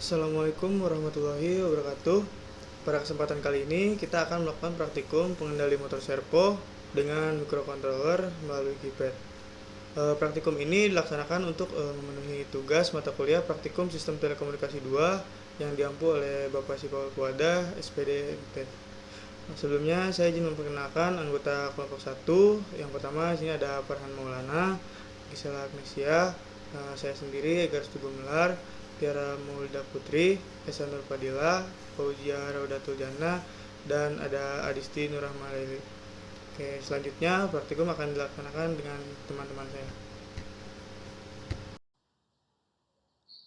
Assalamualaikum warahmatullahi wabarakatuh. Pada kesempatan kali ini kita akan melakukan praktikum pengendali motor servo dengan microcontroller melalui keypad. Praktikum ini dilaksanakan untuk memenuhi tugas mata kuliah praktikum sistem telekomunikasi 2 yang diampu oleh Bapak Sipawalkuada SPD MT. Sebelumnya saya izin memperkenalkan anggota kelompok 1. Yang pertama di sini ada Farhan Maulana, Gisela Agnesia, saya sendiri Egar Stugumelar, Tiara Maulida Putri, Esa Nur Fadila, Fauzia Raudatul Jannah, dan ada Adisti Nurrahmalaili. Oke, selanjutnya praktikum akan dilaksanakan dengan teman-teman saya.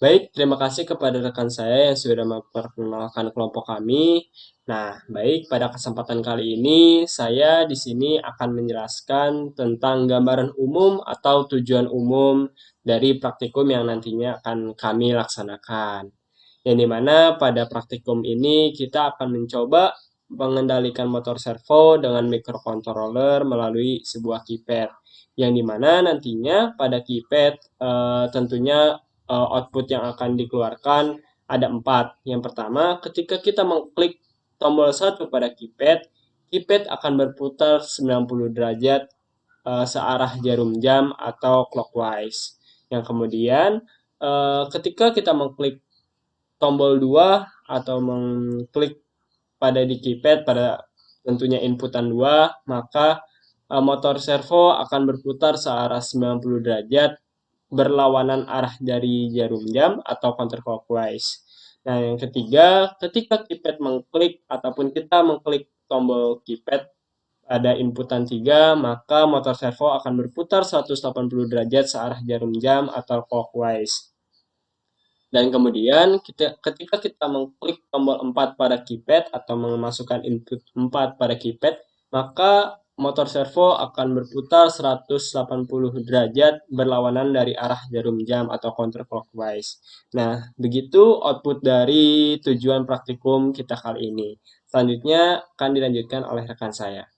Baik, terima kasih kepada rekan saya yang sudah memperkenalkan kelompok kami. Nah, baik, pada kesempatan kali ini saya di sini akan menjelaskan tentang gambaran umum atau tujuan umum dari praktikum yang nantinya akan kami laksanakan. Yang dimana pada praktikum ini kita akan mencoba mengendalikan motor servo dengan microcontroller melalui sebuah keypad. Yang dimana nantinya pada keypad tentunya output yang akan dikeluarkan ada 4. Yang pertama, ketika kita mengklik tombol 1 pada keypad, keypad akan berputar 90 derajat searah jarum jam atau clockwise. Yang kemudian, ketika kita mengklik tombol 2 atau mengklik pada di keypad pada tentunya inputan 2, maka motor servo akan berputar searah 90 derajat berlawanan arah dari jarum jam atau counterclockwise. Nah, yang ketiga, ketika keypad mengklik ataupun kita mengklik tombol keypad pada inputan 3, maka motor servo akan berputar 180 derajat searah jarum jam atau clockwise. Dan kemudian ketika kita mengklik tombol 4 pada keypad atau memasukkan input 4 pada keypad, maka motor servo akan berputar 180 derajat berlawanan dari arah jarum jam atau counterclockwise. Nah, begitu output dari tujuan praktikum kita kali ini. Selanjutnya akan dilanjutkan oleh rekan saya.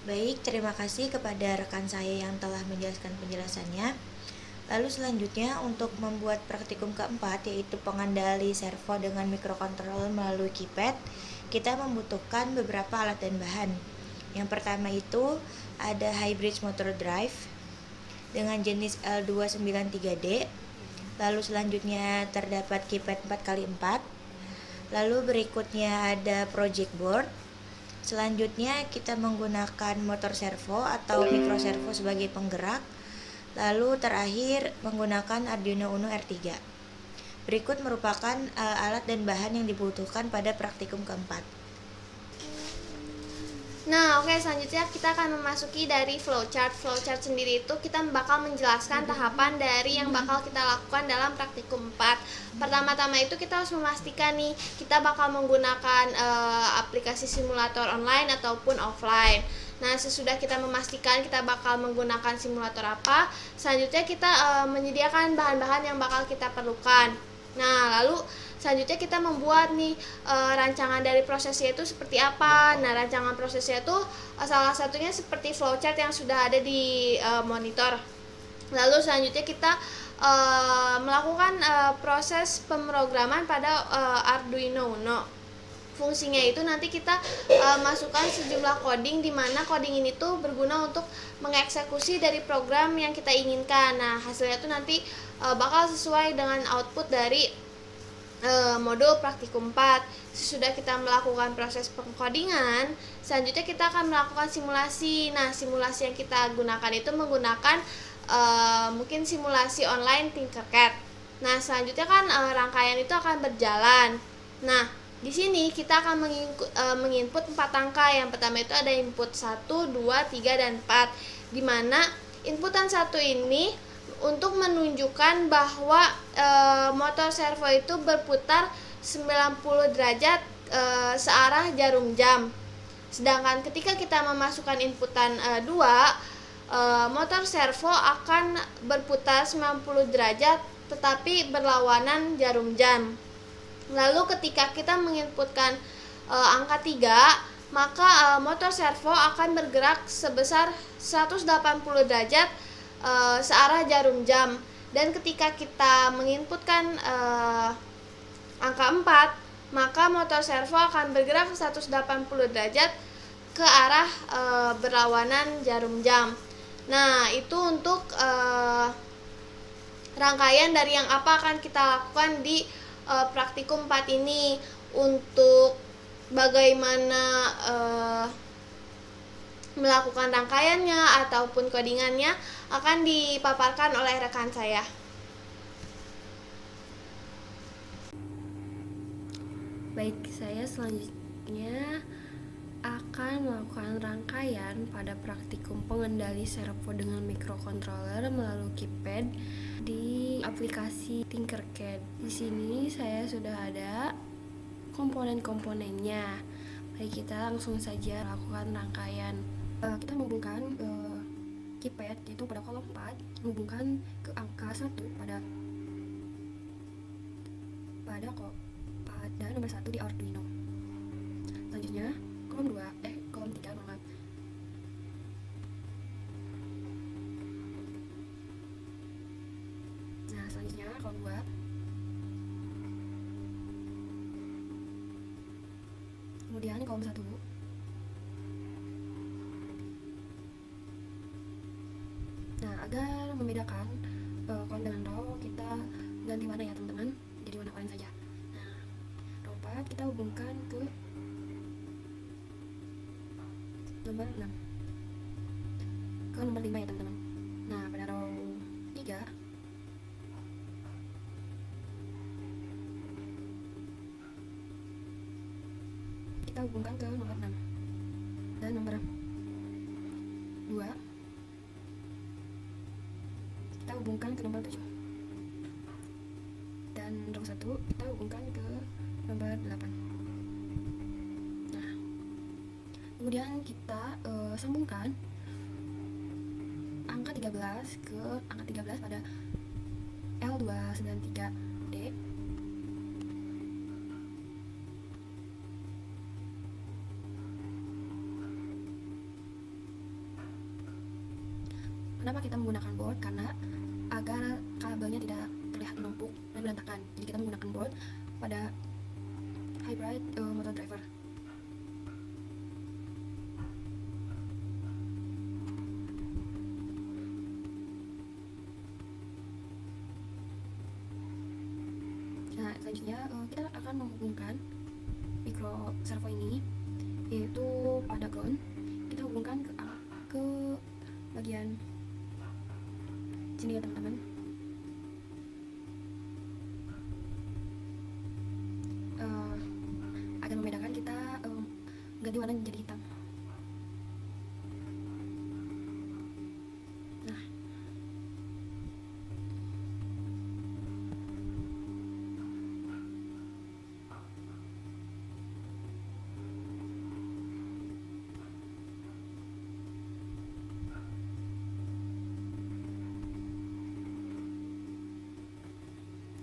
Baik, terima kasih kepada rekan saya yang telah menjelaskan penjelasannya. Lalu selanjutnya untuk membuat praktikum keempat, yaitu pengendali servo dengan microcontroller melalui keypad, kita membutuhkan beberapa alat dan bahan. Yang pertama itu ada high bridge motor drive dengan jenis L293D. Lalu selanjutnya terdapat keypad 4x4. Lalu berikutnya ada project board. Selanjutnya kita menggunakan motor servo atau micro servo sebagai penggerak. Lalu terakhir menggunakan Arduino Uno R3. Berikut merupakan alat dan bahan yang dibutuhkan pada praktikum keempat. Nah, oke, selanjutnya kita akan memasuki dari flowchart. Flowchart sendiri itu kita bakal menjelaskan tahapan dari yang bakal kita lakukan dalam praktikum 4. Pertama-tama itu kita harus memastikan nih, kita bakal menggunakan aplikasi simulator online ataupun offline. Nah, sesudah kita memastikan kita bakal menggunakan simulator apa, selanjutnya kita menyediakan bahan-bahan yang bakal kita perlukan. Nah, lalu selanjutnya kita membuat nih rancangan dari prosesnya itu seperti apa. Nah, rancangan prosesnya itu salah satunya seperti flowchart yang sudah ada di monitor. Lalu selanjutnya kita melakukan proses pemrograman pada Arduino Uno. Fungsinya itu nanti kita masukkan sejumlah coding, di mana coding ini tuh berguna untuk mengeksekusi dari program yang kita inginkan. Nah, hasilnya tuh nanti bakal sesuai dengan output dari modul praktikum 4. Sesudah kita melakukan proses pengkodingan, selanjutnya kita akan melakukan simulasi. Nah, simulasi yang kita gunakan itu menggunakan mungkin simulasi online Tinkercad. Nah, selanjutnya kan rangkaian itu akan berjalan. Nah, di sini kita akan menginput 4 angka. Yang pertama itu ada input 1, 2, 3, dan 4. Di mana inputan 1 ini untuk menunjukkan bahwa motor servo itu berputar 90 derajat searah jarum jam. Sedangkan ketika kita memasukkan inputan 2, motor servo akan berputar 90 derajat tetapi berlawanan jarum jam. Lalu ketika kita menginputkan angka 3, maka motor servo akan bergerak sebesar 180 derajat searah jarum jam. Dan ketika kita menginputkan angka 4, maka motor servo akan bergerak 180 derajat ke arah berlawanan jarum jam. Nah, itu untuk rangkaian dari yang apa akan kita lakukan di praktikum 4 ini. Untuk bagaimana melakukan rangkaiannya ataupun codingannya akan dipaparkan oleh rekan saya. Baik, saya selanjutnya akan melakukan rangkaian pada praktikum pengendali servo dengan microcontroller melalui keypad di aplikasi Tinkercad. Di sini saya sudah ada komponen-komponennya. Mari kita langsung saja lakukan rangkaian. Kita menghubungkan keypad yaitu pada kolom 4, menghubungkan ke angka 1 pada nomor 1 di Arduino. Selanjutnya kolom 3 maaf. Nah, selanjutnya kolom 2. Kemudian kolom 1. Nah, agar membedakan kolom dengan row, kita ganti warna ya teman-teman, jadi warna oranye saja. Nah, row 4 kita hubungkan ke nomor 6 ke nomor 5 ya teman-teman. Nah, pada row 3 kita hubungkan ke nomor 6 dan nomor 2 kita hubungkan ke nomor 7 dan row 1 kita hubungkan ke nomor 8. Nah, kemudian kita sambungkan angka 13 ke angka 13 pada L293D. Kenapa kita menggunakan board? Karena agar kabelnya tidak terlihat menumpuk dan berantakan, jadi kita menggunakan board pada hybrid motor driver. Nah, selanjutnya kita akan menghubungkan micro servo ini yaitu pada ground. Kita hubungkan ke bagian sini ya teman-teman. Agar membedakan kita ganti warna menjadi hitam. Nah,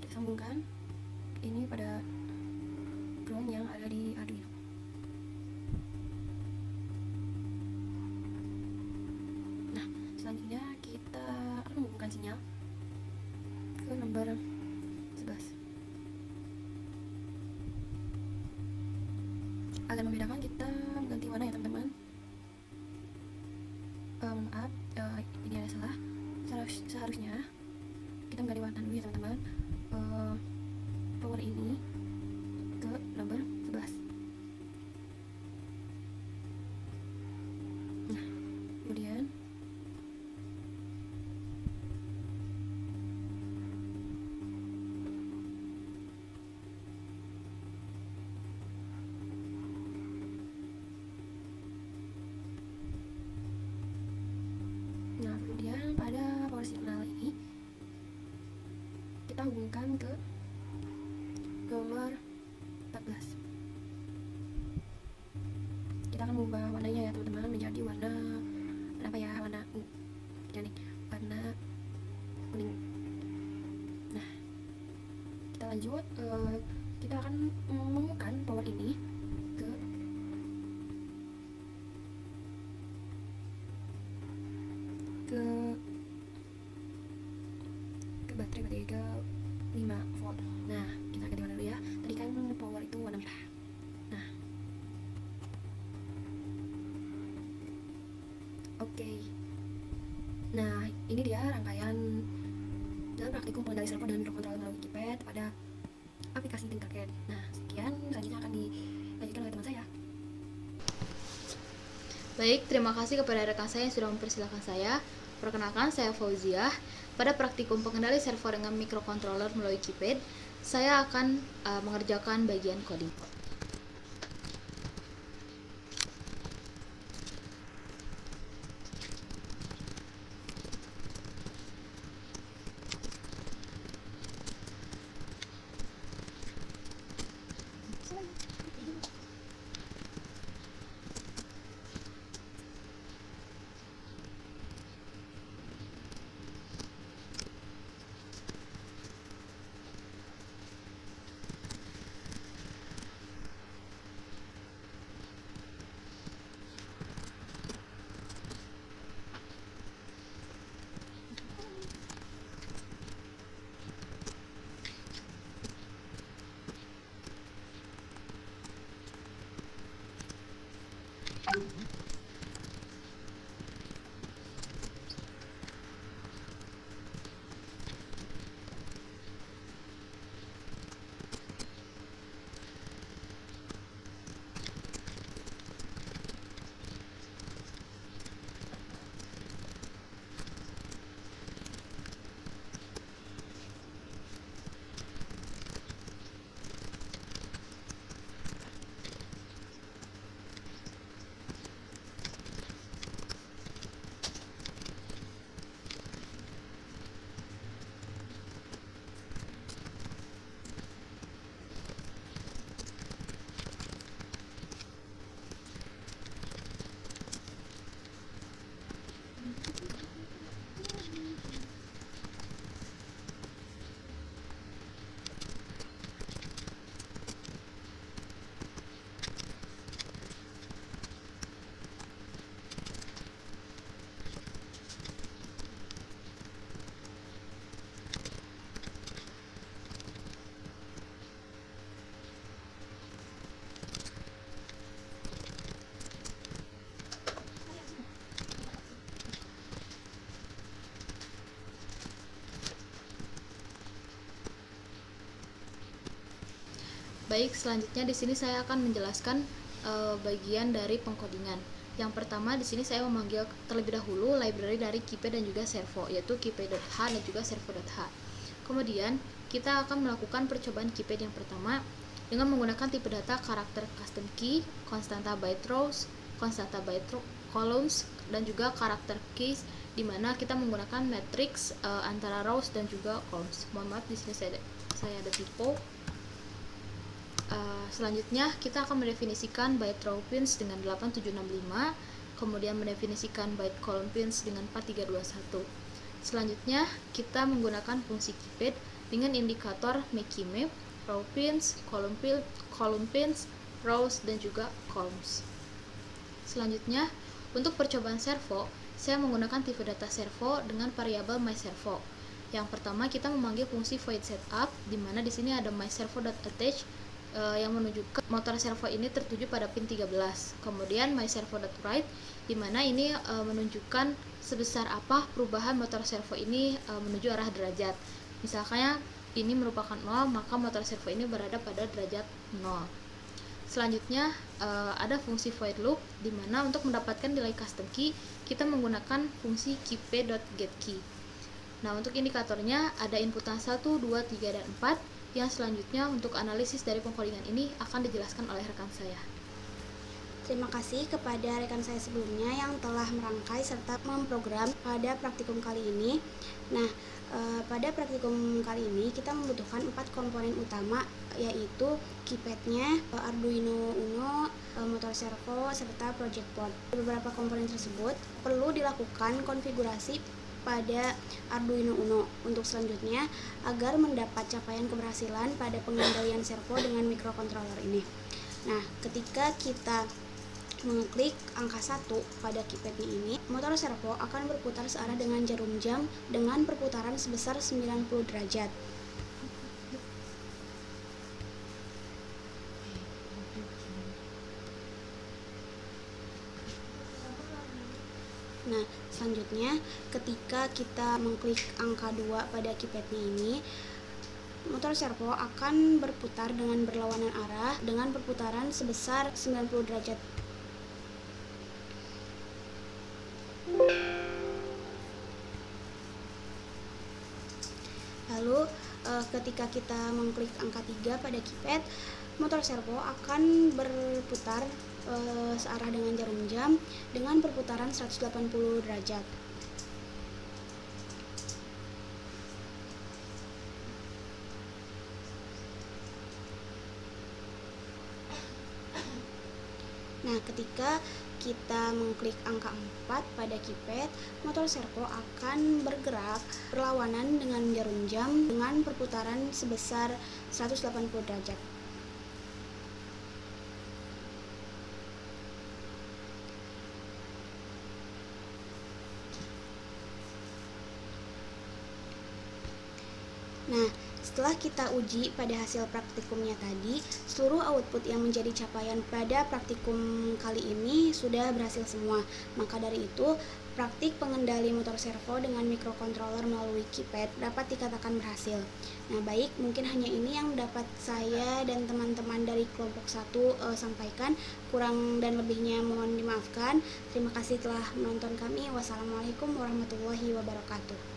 kita sambungkan ini pada ground yang ada di Arduino. Nah, selanjutnya kita akan menghubungkan sinyal ke nomor 11 agar membedakan kita ganti warna ya teman-teman. Maaf, ini ada salah. Seharusnya kita mengganti warna dulu ya teman-teman. Power ini ke nomor 11. Nah, kemudian pada power signal ini kita hubungkan ke nomor 14. Kita akan mengubah warnanya ya teman-teman menjadi warna apa ya, warna jadi warna kuning. Nah, kita lanjut, kita akan menemukan power ini ke ke baterai ke 5 volt. Nah, kita ganti warna dulu ya. Tadi kan power itu warna merah. Nah, oke. Nah, ini dia rangkaian dalam praktikum pengendali servo dengan mikrokontroler melalui keypad pada aplikasi Tinkercad. Nah, sekian, selanjutnya akan dilanjutkan oleh teman saya. Baik, terima kasih kepada rekan saya yang sudah mempersilahkan saya. Perkenalkan, saya Fauziah. Pada praktikum pengendali servo dengan mikrokontroler melalui keypad, saya akan mengerjakan bagian coding. Baik, selanjutnya di sini saya akan menjelaskan bagian dari pengkodingan. Yang pertama di sini saya memanggil terlebih dahulu library dari keypad dan juga servo, yaitu keypad.h dan juga servo.h. Kemudian kita akan melakukan percobaan keypad yang pertama dengan menggunakan tipe data karakter custom key, konstanta byte rows, konstanta byte columns, dan juga karakter keys, di mana kita menggunakan matrix antara rows dan juga columns. Mohon maaf, di sini saya ada typo. Selanjutnya kita akan mendefinisikan byte row pins dengan 8765, kemudian mendefinisikan byte column pins dengan 4321. Selanjutnya kita menggunakan fungsi keypad dengan indikator makemap, row pins, column pins, rows, dan juga columns. Selanjutnya untuk percobaan servo, saya menggunakan tipe data servo dengan variabel myServo. Yang pertama kita memanggil fungsi void setup, di mana di sini ada myServo.attach yang menunjukkan motor servo ini tertuju pada pin 13. Kemudian myServo.write, di mana ini menunjukkan sebesar apa perubahan motor servo ini menuju arah derajat. Misalnya ini merupakan 0, maka motor servo ini berada pada derajat 0. Selanjutnya ada fungsi void loop, di mana untuk mendapatkan nilai custom key kita menggunakan fungsi keypad.getKey. Nah, untuk indikatornya ada inputan 1, 2, 3, dan 4. Yang selanjutnya untuk analisis dari pengkodingan ini akan dijelaskan oleh rekan saya. Terima kasih kepada rekan saya sebelumnya yang telah merangkai serta memprogram pada praktikum kali ini. Nah, pada praktikum kali ini kita membutuhkan 4 komponen utama, yaitu keypadnya, Arduino Uno, motor servo, serta project board. Beberapa komponen tersebut perlu dilakukan konfigurasi pada Arduino Uno untuk selanjutnya agar mendapat capaian keberhasilan pada pengendalian servo dengan mikrokontroler ini. Nah, ketika kita mengklik angka 1 pada keypadnya ini, motor servo akan berputar searah dengan jarum jam dengan perputaran sebesar 90 derajat. Nah, selanjutnya ketika kita mengklik angka 2 pada keypadnya ini, motor servo akan berputar dengan berlawanan arah dengan perputaran sebesar 90 derajat. Lalu ketika kita mengklik angka 3 pada keypad, motor servo akan berputar searah dengan jarum jam dengan perputaran 180 derajat. Nah, ketika kita mengklik angka 4 pada keypad, motor servo akan bergerak berlawanan dengan jarum jam dengan perputaran sebesar 180 derajat. Nah, setelah kita uji pada hasil praktikumnya tadi, seluruh output yang menjadi capaian pada praktikum kali ini sudah berhasil semua. Maka dari itu, praktik pengendali motor servo dengan microcontroller melalui keypad dapat dikatakan berhasil. Nah, baik, mungkin hanya ini yang dapat saya dan teman-teman dari kelompok 1 sampaikan. Kurang dan lebihnya mohon dimaafkan. Terima kasih telah menonton kami. Wassalamualaikum warahmatullahi wabarakatuh.